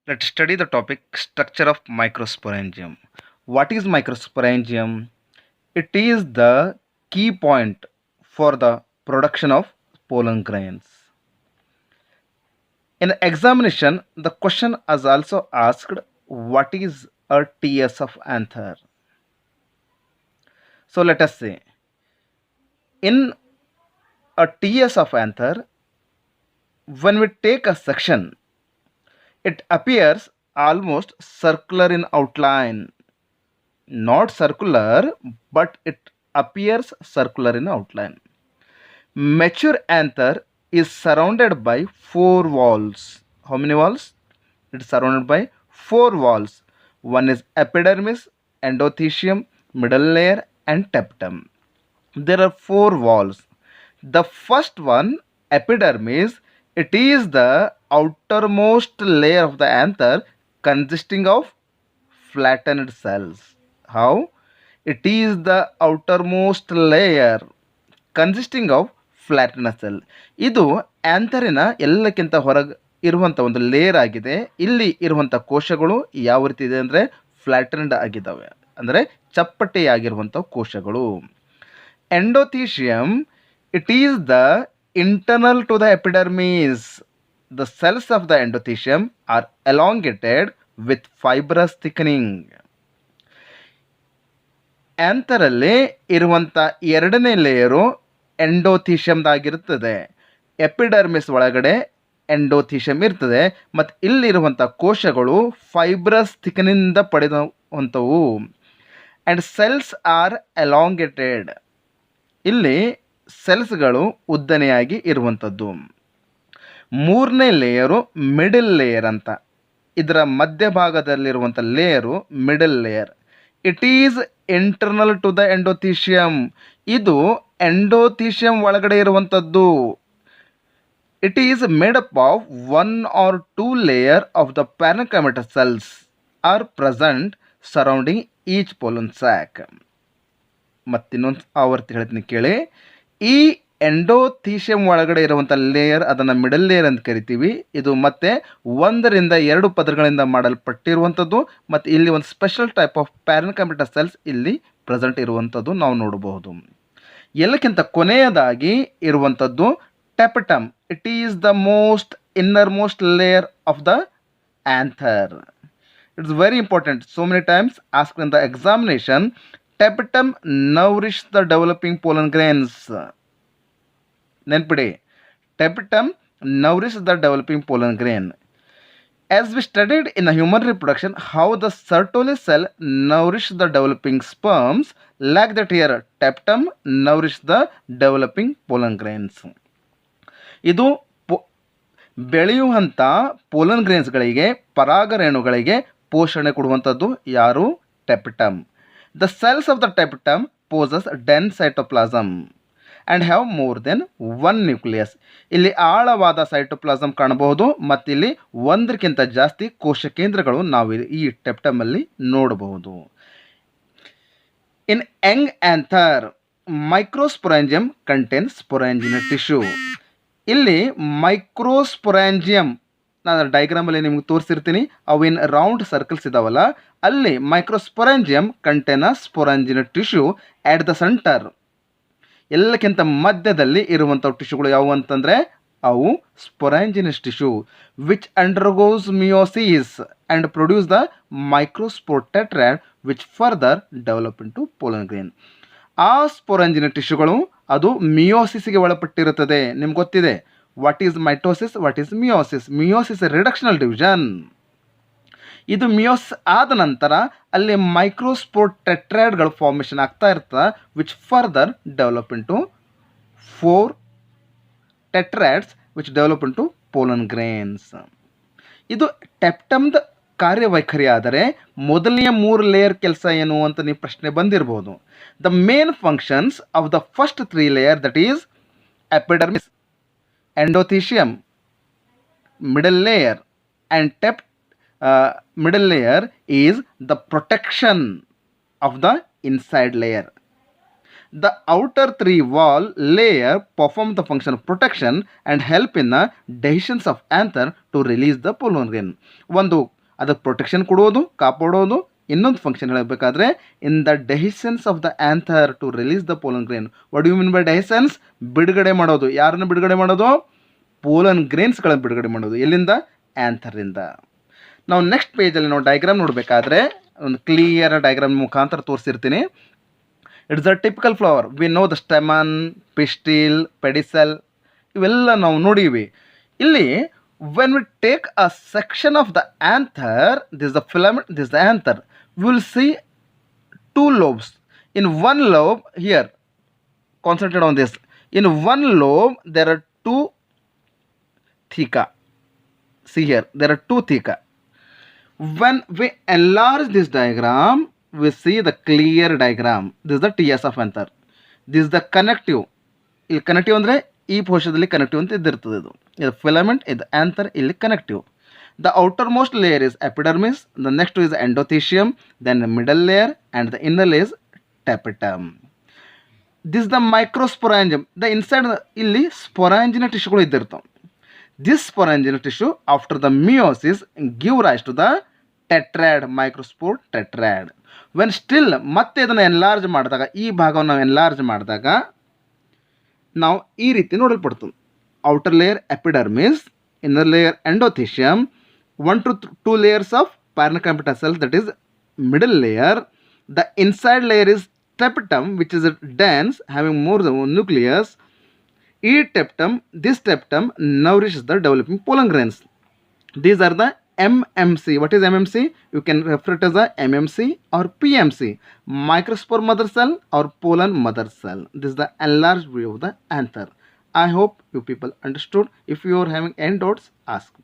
Let's study the topic structure of microsporangium. What is microsporangium? It is the key point for the production of pollen grains. In examination, the question is also asked what is a TS of anther? So let us say in a TS of anther, when we take a section, it appears almost circular in outline, not circular, but it appears circular in outline. Mature anther is surrounded by four walls. How many walls? It is surrounded by four walls. One is epidermis, endothecium, middle layer, and septum. There are four walls. The first one, epidermis, it is the outermost layer of the anther consisting of flattened cells. How? It is the outermost layer consisting of flattened cell. ಇದು ಆಂಥರಿನ ಎಲ್ಲಕ್ಕಿಂತ ಹೊರಗೆ ಇರುವಂಥ ಒಂದು layer ಆಗಿದೆ. ಇಲ್ಲಿ ಇರುವಂಥ ಕೋಶಗಳು ಯಾವ ರೀತಿ ಇದೆ ಅಂದರೆ ಫ್ಲ್ಯಾಟನ್ಡ್ ಆಗಿದ್ದಾವೆ, ಅಂದರೆ ಚಪ್ಪಟೆಯಾಗಿರುವಂಥ ಕೋಶಗಳು. ಎಂಡೋಥೀಶಿಯಮ್, it is the internal to the epidermis. The cells of the endothecium are elongated with fibrous thickening. ಆಂಥರಲ್ಲಿ ಇರುವಂಥ ಎರಡನೇ ಲೇಯರು ಎಂಡೋಥೀಶಿಯಮ್ದಾಗಿರುತ್ತದೆ. ಎಪಿಡರ್ಮಿಸ್ ಒಳಗಡೆ ಎಂಡೋಥೀಶಿಯಮ್ ಇರ್ತದೆ ಮತ್ತು ಇಲ್ಲಿರುವಂಥ ಕೋಶಗಳು ಫೈಬ್ರಸ್ ಥಿಕನಿಂದ ಪಡೆದಂಥವು. And cells are elongated. ಇಲ್ಲಿ ಸೆಲ್ಸ್ಗಳು ಉದ್ದನೆಯಾಗಿ ಇರುವಂಥದ್ದು. ಮೂರನೇ ಲೇಯರು ಮಿಡಲ್ ಲೇಯರ್ ಅಂತ. ಇದರ ಮಧ್ಯಭಾಗದಲ್ಲಿರುವಂಥ layer middle layer. It is internal to the endothecium. ಇದು ಎಂಡೋಥೀಶಿಯಮ್ ಒಳಗಡೆ ಇರುವಂಥದ್ದು. It is made up of one or two layer of the parenchymal cells are present surrounding each pollen sac. ಮತ್ತಿನ್ನೊಂದು ಆವರ್ತಿ ಹೇಳ್ತೀನಿ ಕೇಳಿ. ಈ ಎಂಡೋಥೀಶಿಯಮ್ ಒಳಗಡೆ ಇರುವಂಥ ಲೇಯರ್ ಅದನ್ನು ಮಿಡಲ್ ಲೇಯರ್ ಅಂತ ಕರಿತೀವಿ. ಇದು ಮತ್ತೆ ಒಂದರಿಂದ ಎರಡು ಪದರಗಳಿಂದ ಮಾಡಲ್ಪಟ್ಟಿರುವಂಥದ್ದು ಮತ್ತು ಇಲ್ಲಿ ಒಂದು special type of parenchymal cells ಇಲ್ಲಿ ಪ್ರೆಸೆಂಟ್ ಇರುವಂಥದ್ದು ನಾವು ನೋಡಬಹುದು. ಎಲ್ಲಕ್ಕಿಂತ ಕೊನೆಯದಾಗಿ ಇರುವಂಥದ್ದು tapetum. It is the most inner most layer of the anther. It's very important. So many times asked in the examination. Tapetum nourish the developing pollen grains. ನೆನ್ಪಿಡಿ, tapetum nourish the developing pollen grain. As we studied in the human reproduction how the Sertoli cell nourish the developing sperms, like that here tapetum nourish the developing pollen grains. ಇದು ಬೆಳೆಯುವಂಥ pollen ಗ್ರೇನ್ಸ್ಗಳಿಗೆ, ಪರಾಗರೇಣುಗಳಿಗೆ ಪೋಷಣೆ ಕೊಡುವಂಥದ್ದು ಯಾರು? ಟೆಪಟಮ್. The cells of the tapetum possess dense cytoplasm and have more than one nucleus. ಇಲ್ಲಿ ಆಳವಾದ cytoplasm ಕಾಣಬಹುದು ಮತ್ತು ಇಲ್ಲಿ ಒಂದಕ್ಕಿಂತ ಜಾಸ್ತಿ ಕೋಶ ಕೇಂದ್ರಗಳು ನಾವು ಈ ಟೆಪಟಮ್ ಅಲ್ಲಿ ನೋಡಬಹುದು. In young anther, microsporangium contains sporogenous tissue. ಇಲ್ಲಿ ಮೈಕ್ರೋಸ್ಪೊರಾಂಜಿಯಂ ನಾನು ಡೈಗ್ರಾಮಲ್ಲಿ ನಿಮ್ಗೆ ತೋರಿಸಿರ್ತೀನಿ. ಅವಿನ್ ರೌಂಡ್ ಸರ್ಕಲ್ಸ್ ಇದಾವಲ್ಲ, ಅಲ್ಲಿ microsporangium contain sporogenous tissue at the centre. ಎಲ್ಲಕ್ಕಿಂತ ಮಧ್ಯದಲ್ಲಿ ಇರುವಂಥ ಟಿಶ್ಯೂಗಳು ಯಾವುವು ಅಂತಂದರೆ ಅವು sporogenous tissue which undergoes meiosis and produce the microspore tetrad which further develop into pollen grain. ಆ ಸ್ಪೊರಾಂಜಿನಸ್ ಟಿಶ್ಯೂಗಳು ಅದು ಮಿಯೋಸಿಸ್ಗೆ ಒಳಪಟ್ಟಿರುತ್ತದೆ. ನಿಮ್ಗೆ ಗೊತ್ತಿದೆ what is mitosis, what is meiosis. Meiosis reductional division. ಇದು ಮಿಯೋಸ್ ಆದ ನಂತರ ಅಲ್ಲಿ ಮೈಕ್ರೋಸ್ಪೋರ್ ಟೆಟ್ರಾಡ್ಗಳು ಫಾರ್ಮೇಷನ್ ಆಗ್ತಾ ಇರ್ತದೆ which further develop into 4 tetrads which develop into pollen grains. ಇದು ಟೆಪ್ಟಮ್ದ ಕಾರ್ಯವೈಖರಿ. ಆದರೆ ಮೊದಲನೆಯ 3 ಲೇಯರ್ ಕೆಲಸ ಏನು ಅಂತ ನೀವು ಪ್ರಶ್ನೆ ಬಂದಿರಬಹುದು. The main functions of the first 3 layer, that is epidermis, endothecium, middle layer, and middle layer is the protection of the inside layer. The outer three wall layer perform the function of protection and help in the decisions of anther to release the pollen grain. ಒಂದು ಅದಕ್ಕೆ protection ಕೊಡೋದು, ಕಾಪಾಡೋದು. ಇನ್ನೊಂದು function ಹೇಳಬೇಕಾದ್ರೆ in the dehiscence of the anther to release the pollen grain. What you mean by dehiscence? ಬಿಡುಗಡೆ ಮಾಡೋದು. ಯಾರನ್ನು ಬಿಡುಗಡೆ ಮಾಡೋದು? ಪೋಲನ್ ಗ್ರೇನ್ಸ್ಗಳನ್ನು ಬಿಡುಗಡೆ ಮಾಡೋದು. ಎಲ್ಲಿಂದ? ಆಂಥರಿಂದ. ನಾವು ನೆಕ್ಸ್ಟ್ ಪೇಜಲ್ಲಿ ನಾವು ಡಯಾಗ್ರಾಮ್ ನೋಡಬೇಕಾದ್ರೆ ಒಂದು ಕ್ಲಿಯರ್ ಡಯಾಗ್ರಾಮ್ ಮುಖಾಂತರ ತೋರಿಸಿರ್ತೀನಿ. It's a typical flower. We know the stamen, pistil, pedicel ಇವೆಲ್ಲ ನಾವು ನೋಡೀವಿ. ಇಲ್ಲಿ when we take a section of the anther, this the filament, this the anther, we will see two lobes. In one lobe, here, concentrate on this. In one lobe, there are two theca. See here, there are two theca. When we enlarge this diagram, we see the clear diagram. This is the TS of anther. This is the connective. ಇಲ್ಲಿ connective ಅಂದರೆ ಈ ಪೋಷದಲ್ಲಿ connective ಅಂತ ಇದ್ದಿರ್ತದೆ. ಇದು filament, ಇದು anther, ಇಲ್ಲಿ connective. The outermost layer is epidermis, the next is endothecium, then the middle layer, and the inner layer is tapetum. This is the microsporangium. The inside illi sporangina tissueಗಳು ಇದ್ದಿರ್ತಾವೆ. This sporangina tissue after the meiosis give rise to the tetrad, microspore tetrad. When still ಮತ್ತೆ ಇದನ್ನು enlarge ಮಾಡಿದಾಗ, ಈ ಭಾಗವನ್ನು enlarge ಮಾಡಿದಾಗ ನಾವು ಈ ರೀತಿ ನೋಡಲ್ಪಡ್ತದೆ. Outer layer epidermis, inner layer endothecium, 1 to 2 layers of parenchyma cells, that is middle layer. The inside layer is tapetum, which is dense, having more than one nucleus. This tapetum nourishes the developing pollen grains. These are the MMC. What is MMC? You can refer it as a MMC or PMC, microspore mother cell or pollen mother cell. This is the enlarged view of the anther. I hope you people understood. If you are having any doubts, ask me.